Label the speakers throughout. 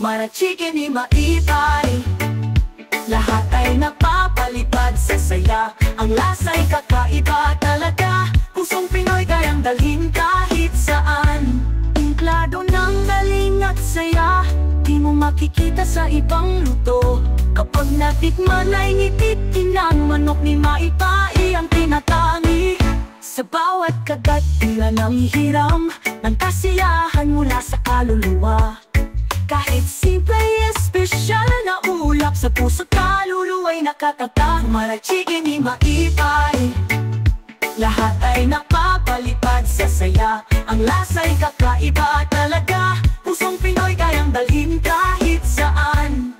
Speaker 1: Marachikin ni maipay, lahat ay napapalipad sa saya. Ang lasa'y kakaiba talaga, pusong Pinoy kayang dalhin kahit saan. Timplado ng galing at saya, di mo makikita sa ibang luto. Kapag natikman ay ngititin ang manok ni maipay ang tinatangi. Sa bawat kagat tila ng hiram ng kasiyahan mula sa kaluluwa. Kahit simple espesyal na ulap sa puso't kaluluwa'y nakatatak. Marachikin ni maipay, lahat ay napapalipad sa saya. Ang lasa'y kakaiba talaga, pusong Pinoy kayang dalhin kahit saan.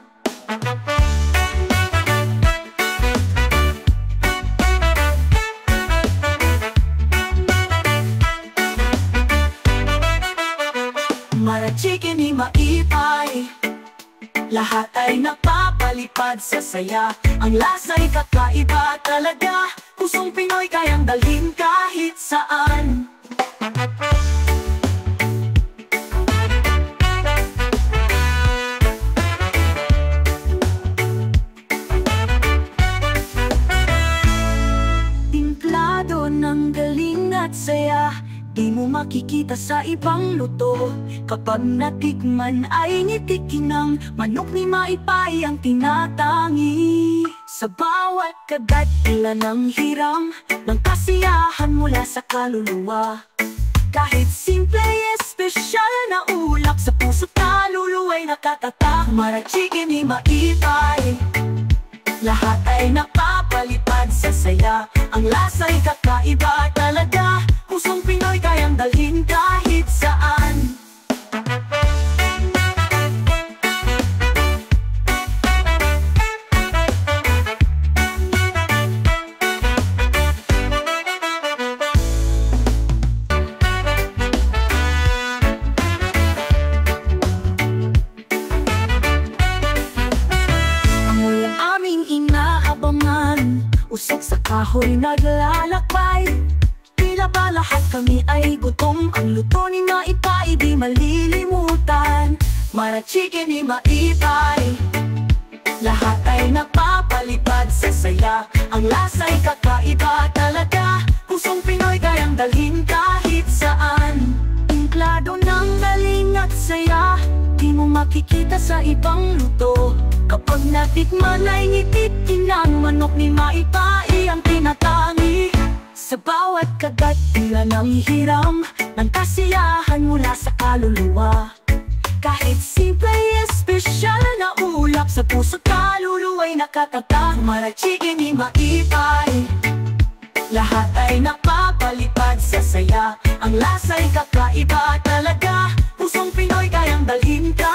Speaker 1: Marachikin ni maipay, lahat ay napapalipad sa saya. Ang lasa'y kakaiba talaga, pusong Pinoy kayang dalhin kahit saan. Timplado ng galing at saya, di mo makikita sa ibang luto. Kapag natikman ay ngitikin ng manok ni maipay ang tinatangi. Sa bawat kagat tila ng hiram ng kasiyahan mula sa kaluluwa. Kahit simple espesyal na ulap sa puso't kaluluwa'y nakatatak. Marachikin ni maipay, lahat ay napapalipad sa saya. Ang lasa'y kakaiba talaga, pusong Pinoy kayang dalhin kahit saan. Ang aming inaabangan, usok sa kahoy naglalakbay. Tila ba lahat kami ay gutom, ang luto ni maipay di malilimutan. Marachikin ni maipay, lahat ay napapalipad sa saya. Ang lasa'y kakaiba talaga, pusong Pinoy kayang dalhin kahit saan. Timplado ng galing at saya, di mo makikita sa ibang luto. Kapag natikman ay ngititin ang manok ni maipay ang tinatangi. Sa bawat kagat tila ng hiram ng kasiyahan mula sa kaluluwa. Kahit simple espesyal na ulap sa puso't kaluluwa'y nakatatak. Marachikin ni maipay, lahat ay napapalipad sa saya. Ang lasa'y kakaiba talaga, pusong Pinoy kayang dalhin ka